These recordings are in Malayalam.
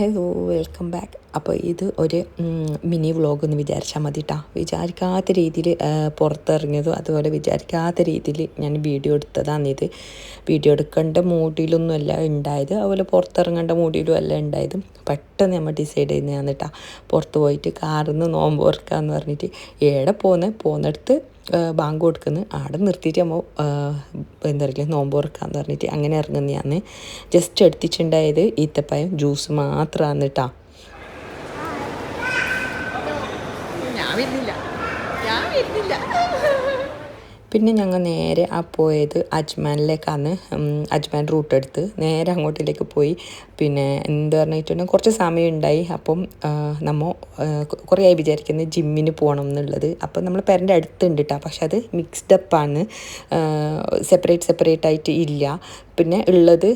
Hello, welcome back. അപ്പോൾ ഇത് ഒരു മിനി വ്ളോഗ് എന്ന് വിചാരിച്ചാൽ മതി കേട്ടോ. വിചാരിക്കാത്ത രീതിയിൽ പുറത്തിറങ്ങിയതും അതുപോലെ വിചാരിക്കാത്ത രീതിയിൽ ഞാൻ വീഡിയോ എടുത്തതാണിത്. വീഡിയോ എടുക്കേണ്ട മൂഡിലൊന്നുമല്ല ഉണ്ടായത്, അതുപോലെ പുറത്തിറങ്ങേണ്ട മൂഡിലും അല്ല ഉണ്ടായത്. പെട്ടെന്ന് നമ്മൾ ഡിസൈഡ് ചെയ്യുന്നതാണ് കേട്ടോ. പുറത്ത് പോയിട്ട് കാറിൽ നിന്ന് നോമ്പ് തുറക്കാമെന്ന് പറഞ്ഞിട്ട് എവിടെ പോകുന്നിടത്ത് ബാങ്ക് കൊടുക്കുന്നു, ആടെ നിർത്തിയിട്ട് നമ്മൾ എന്താ പറയുക നോമ്പ് തുറക്കാമെന്ന് പറഞ്ഞിട്ട് അങ്ങനെ ഇറങ്ങുന്നതാണ്. ജസ്റ്റ് എടുത്തിട്ടുണ്ടായത് ഈത്തപ്പഴം ജ്യൂസ് മാത്രമാണ് കേട്ടോ. ഞാൻ വരുന്നില്ല. പിന്നെ ഞങ്ങൾ നേരെ പോയത് അജ്മാനിലേക്കാണ്. അജ്മാൻ റൂട്ട് എടുത്ത് നേരെ അങ്ങോട്ടിലേക്ക് പോയി. പിന്നെ എന്താ പറഞ്ഞിട്ടുണ്ടെങ്കിൽ കുറച്ച് സമയം ഉണ്ടായി. അപ്പം നമ്മൾ കുറേ ആയി വിചാരിക്കുന്നത് ജിമ്മിന് പോകണം എന്നുള്ളത്. അപ്പം നമ്മൾ പേരൻ്റെ അടുത്തുണ്ട് കേട്ടോ, പക്ഷെ അത് മിക്സ്ഡ് അപ്പാണ്, സെപ്പറേറ്റ് ആയിട്ട് ഇല്ല. പിന്നെ ഉള്ളത്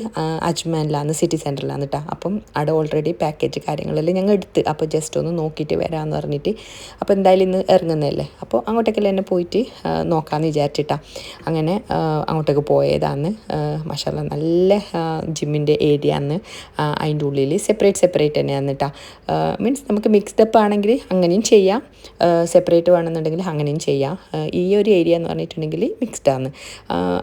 അജ്മാനിലാണ്, സിറ്റി സെൻറ്ററിലാണ് കേട്ടോ. അപ്പം അവിടെ ഓൾറെഡി പാക്കേജ് കാര്യങ്ങളെല്ലാം ഞങ്ങൾ എടുത്ത്. അപ്പോൾ ജസ്റ്റ് ഒന്ന് നോക്കിയിട്ട് വരാമെന്ന് പറഞ്ഞിട്ട്, അപ്പോൾ എന്തായാലും ഇന്ന് ഇറങ്ങുന്നതല്ലേ, അപ്പോൾ അങ്ങോട്ടേക്കെല്ലാം തന്നെ പോയിട്ട് നോക്കാമെന്ന് വിചാരിച്ചിട്ടാണ് അങ്ങനെ അങ്ങോട്ടേക്ക് പോയതാണ്. മാഷാഅല്ലാഹ് നല്ല ജിമ്മിൻ്റെ ഏരിയ ആണ്. അതിൻ്റെ ഉള്ളിൽ സെപ്പറേറ്റ് തന്നെയാണ് കേട്ടോ. മീൻസ് നമുക്ക് മിക്സ്ഡ് അപ്പ് ആണെങ്കിൽ അങ്ങനെയും ചെയ്യാം, സെപ്പറേറ്റ് വേണമെന്നുണ്ടെങ്കിൽ അങ്ങനെയും ചെയ്യാം. ഈ ഒരു ഏരിയ എന്ന് പറഞ്ഞിട്ടുണ്ടെങ്കിൽ മിക്സ്ഡ് ആണ്,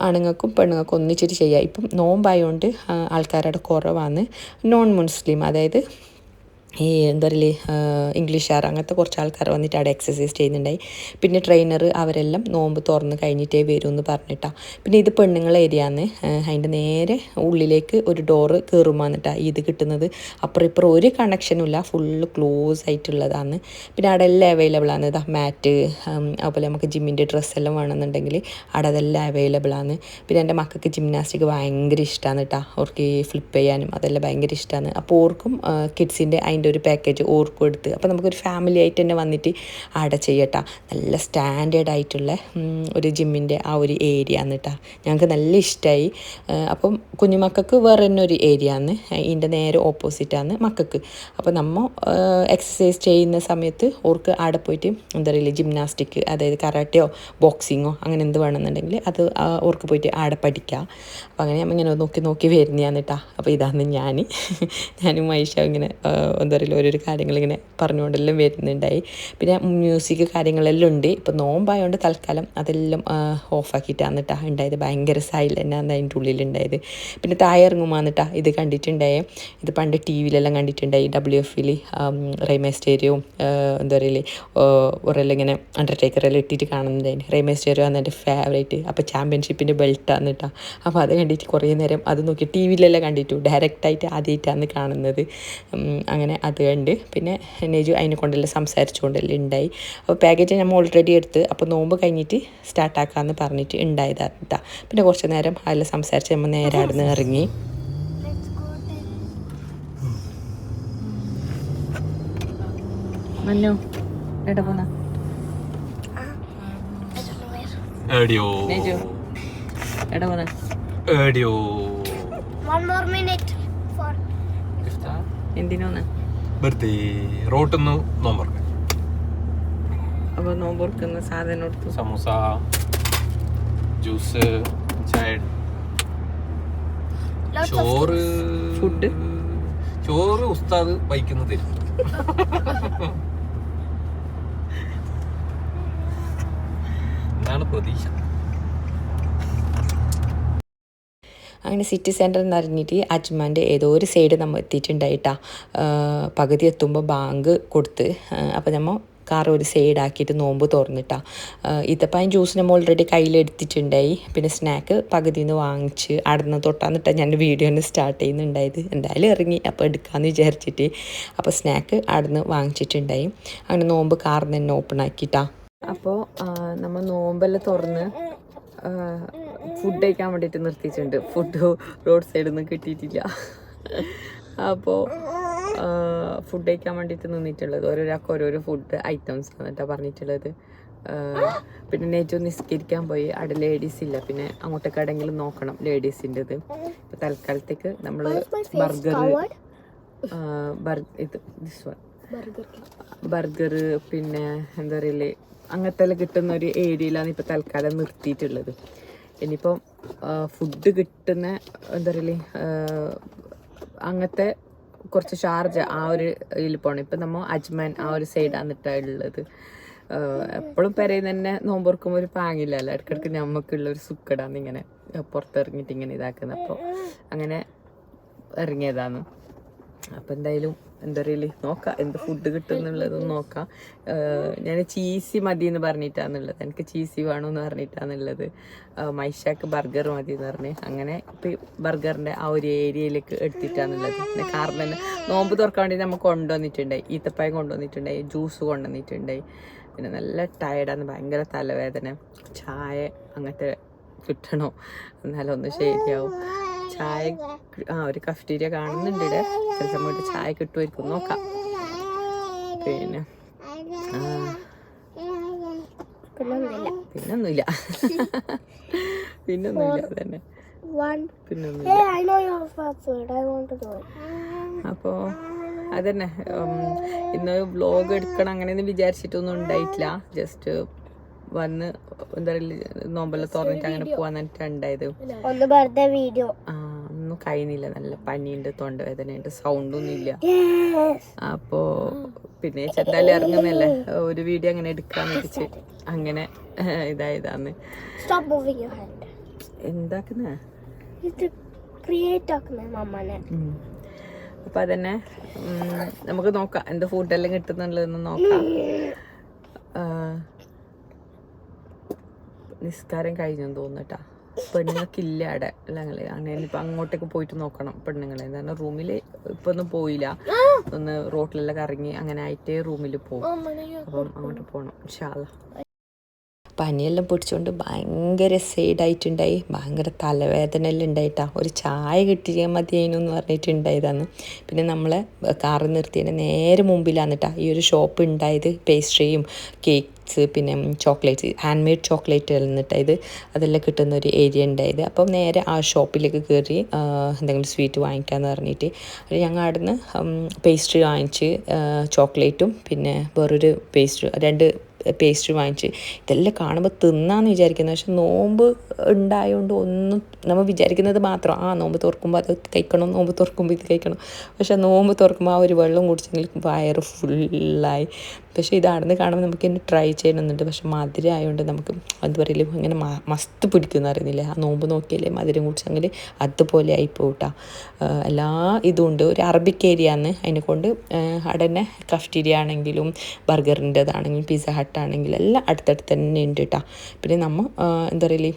ആണുങ്ങൾക്കും പെണ്ണുങ്ങൾക്കും ഒന്നിച്ചിട്ട് ചെയ്യാം. ഇപ്പം നോമ്പായതുകൊണ്ട് ആൾക്കാരുടെ കുറവാണ്. നോൺ മുസ്ലിം, അതായത് ഈ എന്താ പറയുക ഇംഗ്ലീഷുകാർ അങ്ങനത്തെ കുറച്ച് ആൾക്കാർ വന്നിട്ട് അവിടെ എക്സസൈസ് ചെയ്യുന്നുണ്ടായി. പിന്നെ ട്രെയിനർ അവരെല്ലാം നോമ്പ് തുറന്ന് കഴിഞ്ഞിട്ടേ വരും എന്ന് പറഞ്ഞിട്ടാണ്. പിന്നെ ഇത് പെണ്ണുങ്ങളെ ഏരിയ ആണ്. അതിൻ്റെ നേരെ ഉള്ളിലേക്ക് ഒരു ഡോറ് കയറുമാന്നിട്ടാണ് ഇത് കിട്ടുന്നത്. അപ്പുറം ഇപ്പുറം ഒരു കണക്ഷനും ഇല്ല, ഫുള്ള് ക്ലോസ് ആയിട്ടുള്ളതാണ്. പിന്നെ അവിടെ എല്ലാം അവൈലബിൾ ആണ്. ഇതാ മാറ്റ്, അതുപോലെ നമുക്ക് ജിമ്മിൻ്റെ ഡ്രസ്സെല്ലാം വേണമെന്നുണ്ടെങ്കിൽ അവിടെ അതെല്ലാം അവൈലബിൾ ആണ്. പിന്നെ എൻ്റെ മക്കൾക്ക് ജിംനാസ്റ്റിക് ഭയങ്കര ഇഷ്ടമാണ് കേട്ടോ. അവർക്ക് ഫ്ലിപ്പ് ചെയ്യാനും അതെല്ലാം ഭയങ്കര ഇഷ്ടമാണ്. അപ്പോൾ ഓർക്കും കിഡ്സിൻ്റെ ഒരു പാക്കേജ് ഓർക്കും എടുത്ത്. അപ്പോൾ നമുക്കൊരു ഫാമിലി ആയിട്ട് തന്നെ വന്നിട്ട് അവിടെ ചെയ്യട്ടാ. നല്ല സ്റ്റാൻഡേർഡ് ആയിട്ടുള്ള ഒരു ജിമ്മിൻ്റെ ആ ഒരു ഏരിയ ആണ് കേട്ടോ. ഞങ്ങൾക്ക് നല്ല ഇഷ്ടമായി. അപ്പം കുഞ്ഞുമക്കൾക്ക് വേറെ തന്നെ ഒരു ഏരിയ ആണ്, ഇതിൻ്റെ നേരെ ഓപ്പോസിറ്റാണ് മക്കൾക്ക്. അപ്പോൾ നമ്മൾ എക്സസൈസ് ചെയ്യുന്ന സമയത്ത് ഓർക്ക് അവിടെ പോയിട്ട് എന്താ പറയുക ജിംനാസ്റ്റിക്, അതായത് കരാട്ടയോ ബോക്സിങ്ങോ അങ്ങനെ എന്ത് വേണമെന്നുണ്ടെങ്കിൽ അത് ഓർക്ക് പോയിട്ട് അവിടെ പഠിക്കാം. അപ്പോൾ അങ്ങനെ നമ്മൾ ഇങ്ങനെ നോക്കി വരുന്നതാണ് കേട്ടോ. അപ്പോൾ ഇതാണ് ഞാനും മൈഷ ഇങ്ങനെ എന്താ പറയുക ഓരോരോ കാര്യങ്ങളിങ്ങനെ പറഞ്ഞുകൊണ്ടെല്ലാം വരുന്നുണ്ടായി. പിന്നെ മ്യൂസിക് കാര്യങ്ങളെല്ലാം ഉണ്ട്. ഇപ്പോൾ നോമ്പായതുകൊണ്ട് തൽക്കാലം അതെല്ലാം ഓഫാക്കിയിട്ടാണ് കേട്ടോ ഉണ്ടായത്. ഭയങ്കര സൈലൻ്റാണ് അതിൻ്റെ ഉള്ളിലുണ്ടായത്. പിന്നെ താഴെ ഇറങ്ങുമാന്നിട്ടാ ഇത് കണ്ടിട്ടുണ്ടായേ. ഇത് പണ്ട് ടി വിയിലെല്ലാം കണ്ടിട്ടുണ്ടായി, WF-ൽ റെയ്മേസ്റ്റേരിയവും എന്താ പറയില്ലേ ഒരെല്ലാം ഇങ്ങനെ അണ്ടർടേക്കറെല്ലാം ഇട്ടിട്ട് കാണുന്നുണ്ടായിരുന്നു. റെയ്മേസ്റ്റേരിയോ ആണ് എൻ്റെ ഫേവറേറ്റ്. അപ്പോൾ ചാമ്പ്യൻഷിപ്പിൻ്റെ ബെൽറ്റാണ് കേട്ടോ. അപ്പോൾ അത് കണ്ടിട്ട് കുറേ നേരം അത് നോക്കി ടി വിയിലെല്ലാം കണ്ടിട്ടു, ഡയറക്റ്റായിട്ട് ആദ്യമായിട്ടാണ് കാണുന്നത്. അങ്ങനെ അത് കണ്ട് പിന്നെ നെജു അതിനെ കൊണ്ടെല്ലാം സംസാരിച്ചുകൊണ്ടെല്ലാം ഉണ്ടായി. അപ്പോൾ പാക്കേജ് നമ്മൾ ഓൾറെഡി എടുത്ത്, അപ്പോൾ നോമ്പ് കഴിഞ്ഞിട്ട് സ്റ്റാർട്ടാക്കാമെന്ന് പറഞ്ഞിട്ട് ഉണ്ടായതാണ് കേട്ടോ. പിന്നെ കുറച്ച് നേരം അതിൽ സംസാരിച്ച് നമ്മൾ നേരെ അവിടെ നിന്ന് ഇറങ്ങി. മന്നു എവിടെ പോന്ന നെജു എവിടെ പോന്ന എന്തിനോന്ന് റോട്ടൊന്ന് നോമ്പുറക്ക. അപ്പൊ നോമ്പുറക്കുന്ന സാധനം എടുത്തു, സമൂസ, ജ്യൂസ്, ചായ, ചോറ് ഉസ്താദ് വയ്ക്കുന്നത് തരും. എന്നാണ് പ്രതീക്ഷ. അങ്ങനെ സിറ്റി സെൻറ്റർ എന്ന് അറിഞ്ഞിട്ട് അജ്മാൻ്റെ ഏതോ ഒരു സൈഡ് നമ്മൾ എത്തിയിട്ടുണ്ടായിട്ടാ. പകുതി എത്തുമ്പോൾ ബാങ്ക് കൊടുത്ത്, അപ്പോൾ നമ്മൾ കാർ ഒരു സൈഡാക്കിയിട്ട് നോമ്പ് തുറന്നിട്ടാ. ഈത്തപ്പഴം ജ്യൂസ് നമ്മൾ ഓൾറെഡി കയ്യിലെടുത്തിട്ടുണ്ടായി. പിന്നെ സ്നാക്ക് പകുതിയിൽ നിന്ന് വാങ്ങിച്ച് അടന്ന് തൊട്ടാന്നിട്ടാണ് ഞാൻ വീഡിയോന് സ്റ്റാർട്ട് ചെയ്യുന്നുണ്ടായത്. എന്തായാലും ഇറങ്ങി അപ്പോൾ എടുക്കാമെന്ന് വിചാരിച്ചിട്ട്. അപ്പോൾ സ്നാക്ക് അടന്ന് വാങ്ങിച്ചിട്ടുണ്ടായി. അങ്ങനെ നോമ്പ് കാറിൽ തന്നെ ഓപ്പൺ ആക്കിയിട്ടാ. അപ്പോൾ നമ്മൾ നോമ്പെല്ലാം തുറന്ന് ഫുഡ് കഴിക്കാൻ വേണ്ടിയിട്ട് നിർത്തിയിട്ടുണ്ട്. ഫുഡ് റോഡ് സൈഡിൽ നിന്ന് കിട്ടിയിട്ടില്ല. അപ്പോൾ ഫുഡ് കഴിക്കാൻ വേണ്ടിയിട്ട് നിന്നിട്ടുള്ളത് ഓരോരാൾക്ക് ഓരോരോ ഫുഡ് ഐറ്റംസ് ആണ് കേട്ടോ പറഞ്ഞിട്ടുള്ളത്. പിന്നെ നെജു നിസ്കരിക്കാൻ പോയി, അവിടെ ലേഡീസ് ഇല്ല. പിന്നെ അങ്ങോട്ടേക്ക് എവിടെയെങ്കിലും നോക്കണം ലേഡീസിൻ്റെത്. ഇപ്പോൾ തൽക്കാലത്തേക്ക് നമ്മൾ ബർഗർ പിന്നെ എന്താ പറയല് അങ്ങനത്തെ എല്ലാം കിട്ടുന്ന ഒരു ഏരിയയിലാണ് ഇപ്പോൾ തൽക്കാലം നിർത്തിയിട്ടുള്ളത്. ഇനിയിപ്പം ഫുഡ് കിട്ടുന്ന എന്താ പറയല് അങ്ങനത്തെ കുറച്ച് ഷാർജ ആ ഒരു ഇതിൽ പോകണം. ഇപ്പം നമ്മൾ അജ്മാൻ ആ ഒരു സൈഡാണ് ഉള്ളത്. എപ്പോഴും പെരയിൽ തന്നെ നോമ്പുറക്കുമ്പോൾ ഒരു പാങ്ങില്ലല്ലോ, ഇടയ്ക്കിടയ്ക്ക് നമുക്കുള്ളൊരു സുക്കടാന്ന് ഇങ്ങനെ പുറത്തിറങ്ങിയിട്ട് ഇങ്ങനെ ഇതാക്കുന്നത്. അപ്പോൾ അങ്ങനെ ഇറങ്ങിയതാണ്. അപ്പം എന്തായാലും എന്താ പറയല് നോക്കാം, എന്ത് ഫുഡ് കിട്ടുന്നുള്ളതും നോക്കാം. ഞാൻ ചീസി മതി എന്ന് പറഞ്ഞിട്ടാണുള്ളത്, എനിക്ക് ചീസി വേണമെന്ന് പറഞ്ഞിട്ടാണുള്ളത്. മൈഷാക്ക് ബർഗർ മതി എന്ന് പറഞ്ഞ് അങ്ങനെ ഇപ്പം ബർഗറിൻ്റെ ആ ഒരു ഏരിയയിലേക്ക് എടുത്തിട്ടാണുള്ളത്. പിന്നെ കാരണം തന്നെ നോമ്പ് തുറക്കാൻ വേണ്ടി നമുക്ക് കൊണ്ടുവന്നിട്ടുണ്ടായി, ഈത്തപ്പായം കൊണ്ടുവന്നിട്ടുണ്ടായി, ജ്യൂസ് കൊണ്ടുവന്നിട്ടുണ്ടായി. പിന്നെ നല്ല ടയർഡാണ്, ഭയങ്കര തലവേദന. ചായ അങ്ങനത്തെ കിട്ടണോ എന്നാലും ഒന്ന് ശരിയാവും. ചായ ഒരു കഫ്റ്റീരിയ കാണുന്നുണ്ട് ഇവിടെ, ചില സമയത്ത് ചായ കിട്ടുമായിരിക്കും, നോക്കാം. പിന്നെ പിന്നൊന്നുമില്ല അതന്നെ, അപ്പോൾ അതന്നെ. ഇന്ന് വ്ലോഗ് എടുക്കണം അങ്ങനെയൊന്നും വിചാരിച്ചിട്ടൊന്നും ഉണ്ടായിട്ടില്ല. ജസ്റ്റ് വന്ന് എന്താ പറയുക നോമ്പെല്ലാം തുറന്നിട്ട് അങ്ങനെ പോവാന്നിട്ട് ഉണ്ടായത്. ഒന്നും കഴിയുന്നില്ല, നല്ല പനിയുണ്ട്, തൊണ്ടവേദനയുണ്ട്, സൗണ്ടൊന്നും ഇല്ല. അപ്പോ പിന്നെ ചെന്തായാലും ഇറങ്ങുന്നല്ലേ, ഒരു വീഡിയോ അങ്ങനെ എടുക്കാന്ന് വെച്ച് അങ്ങനെ ഇതായതാന്ന്. എന്താക്കുന്ന അപ്പൊ അതന്നെ നമുക്ക് നോക്കാം എന്ത് ഫുഡെല്ലാം കിട്ടുന്നുള്ളതെന്ന് നോക്കാം. നിസ്കാരം കഴിഞ്ഞെന്ന് തോന്നുട്ടാ. പെണ്ണുങ്ങൾക്കില്ല അവിടെ അല്ലങ്ങളെ, അങ്ങനെ ഇപ്പം അങ്ങോട്ടേക്ക് പോയിട്ട് നോക്കണം പെണ്ണുങ്ങളെ. എന്താണ് റൂമിൽ ഇപ്പം ഒന്നും പോയില്ല, ഒന്ന് റോട്ടിലെല്ലാം കറങ്ങി അങ്ങനെ ആയിട്ടേ റൂമിൽ പോകും. അപ്പം അങ്ങോട്ട് പോകണം ഇൻഷാ അല്ലാഹ്. പനിയെല്ലാം പിടിച്ചുകൊണ്ട് ഭയങ്കര സൈഡായിട്ടുണ്ടായി, ഭയങ്കര തലവേദന എല്ലാം ഉണ്ടായിട്ടാ. ഒരു ചായ കിട്ടിയാൽ മതിയേനു എന്ന് പറഞ്ഞിട്ടുണ്ടായതാണ്. പിന്നെ നമ്മളെ കാറ് നിർത്തിയതിൻ്റെ നേരെ മുമ്പിലാണ് കേട്ടോ ഈ ഒരു ഷോപ്പ് ഉണ്ടായത്. പേസ്ട്രിയും കേക്ക്സ് പിന്നെ ചോക്ലേറ്റ്സ്, ഹാൻഡ് മെയ്ഡ് ചോക്ലേറ്റ് എന്നിട്ട് ഇത് അതെല്ലാം കിട്ടുന്ന ഒരു ഏരിയ ഉണ്ടായത്. അപ്പം നേരെ ആ ഷോപ്പിലേക്ക് കയറി എന്തെങ്കിലും സ്വീറ്റ് വാങ്ങിക്കാമെന്ന് പറഞ്ഞിട്ട് ഞങ്ങൾ അവിടെ നിന്ന് പേസ്ട്രി വാങ്ങിച്ച്, ചോക്ലേറ്റും പിന്നെ വേറൊരു രണ്ട് പേസ്ട്രി വാങ്ങിച്ച്. ഇതെല്ലാം കാണുമ്പോൾ തിന്നാന്ന് വിചാരിക്കുന്നത്, പക്ഷെ നോമ്പ് ഉണ്ടായതുകൊണ്ട് ഒന്നും നമ്മൾ വിചാരിക്കുന്നത് മാത്രം നോമ്പ് തുറക്കുമ്പോൾ അത് കഴിക്കണം, നോമ്പ് തുറക്കുമ്പോൾ ഇത് കഴിക്കണം. പക്ഷെ നോമ്പ് തുറക്കുമ്പോൾ ആ ഒരു വെള്ളം കുടിച്ചെങ്കിൽ വയറ് ഫുള്ളായി. പക്ഷേ ഇത് അവിടെ നിന്ന് കാണുമ്പോൾ നമുക്ക് ഇനി ട്രൈ ചെയ്യണമെന്നുണ്ട്. പക്ഷെ മധുരം ആയതുകൊണ്ട് നമുക്ക് എന്താ പറയില്ല, ഇങ്ങനെ മസ്ത് പിടിക്കുമെന്ന് അറിയുന്നില്ലേ. ആ നോമ്പ് നോക്കിയാലേ മധുരം കുടിച്ചെങ്കിൽ അതുപോലെ ആയിപ്പോട്ടാ. എല്ലാ ഇതും ഉണ്ട്. ഒരു അറബിക് ഏരിയ ആണ്, അതിനെ കൊണ്ട് അവിടെ തന്നെ കഫ്റ്റീരിയ ആണെങ്കിലും ബർഗറിൻ്റെതാണെങ്കിലും പിസ്സ ഹട്ട് ആണെങ്കിലും എല്ലാം അടുത്തടുത്ത് തന്നെ ഉണ്ട് കേട്ടോ. പിന്നെ നമ്മൾ എന്താ പറയില്ലേ,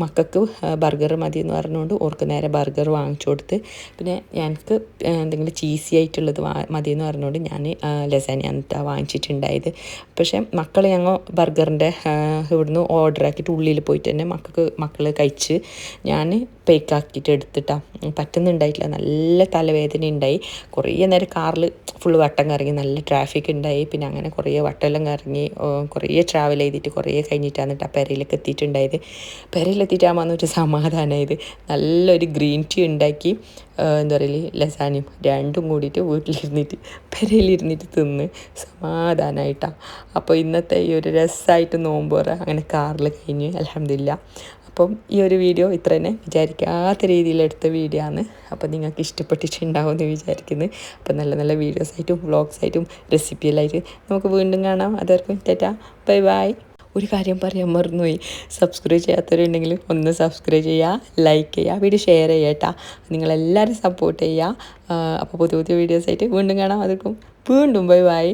മക്കൾക്ക് ബർഗർ മതി എന്ന് പറഞ്ഞുകൊണ്ട് ഓർക്ക് നേരെ ബർഗർ വാങ്ങിച്ചു കൊടുത്ത്. പിന്നെ എനിക്ക് എന്തെങ്കിലും ചീസി ആയിട്ടുള്ളത് മതി എന്ന് പറഞ്ഞുകൊണ്ട് ഞാൻ ലസാനിയാണ് വാങ്ങിച്ചിട്ടുണ്ടായത്. പക്ഷേ മക്കൾ ഞങ്ങൾ ബർഗറിൻ്റെ ഇവിടുന്ന് ഓർഡർ ആക്കിയിട്ട് ഉള്ളിൽ പോയിട്ട് തന്നെ മക്കൾ കഴിച്ച് ഞാൻ പേക്കാക്കിയിട്ട് എടുത്തിട്ടാണ്. പറ്റുന്നുണ്ടായിട്ടില്ല, നല്ല തലവേദന ഉണ്ടായി. കുറേ നേരം കാറിൽ ഫുള്ള് വട്ടം കറങ്ങി, നല്ല ട്രാഫിക് ഉണ്ടായി. പിന്നെ അങ്ങനെ കുറേ വട്ടമെല്ലാം കറങ്ങി കുറേ ട്രാവൽ ചെയ്തിട്ട് കുറേ കഴിഞ്ഞിട്ടാണ് കേട്ടോ പെരയിലേക്ക് എത്തിയിട്ടുണ്ടായത്. പെരയിലെത്തിയിട്ടാകുമ്പോൾ ഒരു സമാധാനമായത്. നല്ലൊരു ഗ്രീൻ ടീ ഉണ്ടാക്കി എന്താ പറയുക ലസാനിയും രണ്ടും കൂടിയിട്ട് വീട്ടിലിരുന്നിട്ട് പെരയിലിരുന്നിട്ട് തിന്ന് സമാധാനമായിട്ടാണ്. അപ്പോൾ ഇന്നത്തെ ഈ ഒരു രസമായിട്ട് നോമ്പ് തുറ അങ്ങനെ കാറിൽ കഴിഞ്ഞ് അൽഹംദുലില്ലാ. അപ്പം ഈ ഒരു വീഡിയോ ഇത്ര തന്നെ വിചാരിക്കാത്ത രീതിയിലെടുത്ത വീഡിയോ ആണ്. അപ്പം നിങ്ങൾക്ക് ഇഷ്ടപ്പെട്ടിട്ടുണ്ടാവുമെന്ന് വിചാരിക്കുന്നു. അപ്പം നല്ല നല്ല വീഡിയോസായിട്ടും വ്ളോഗ്സായിട്ടും റെസിപ്പിയെല്ലായിട്ട് നമുക്ക് വീണ്ടും കാണാം. അതാർക്കും ടാറ്റാ, ബൈ ബൈ. ഒരു കാര്യം പറയാൻ മറന്നുപോയി, സബ്സ്ക്രൈബ് ചെയ്യാത്തവരുണ്ടെങ്കിൽ ഒന്ന് സബ്സ്ക്രൈബ് ചെയ്യുക, ലൈക്ക് ചെയ്യുക, വീഡിയോ ഷെയർ ചെയ്യുക കേട്ടോ. നിങ്ങളെല്ലാവരും സപ്പോർട്ട് ചെയ്യുക. അപ്പോൾ പുതിയ പുതിയ വീഡിയോസായിട്ട് വീണ്ടും കാണാം. അതാർക്കും വീണ്ടും ബൈ ബൈ.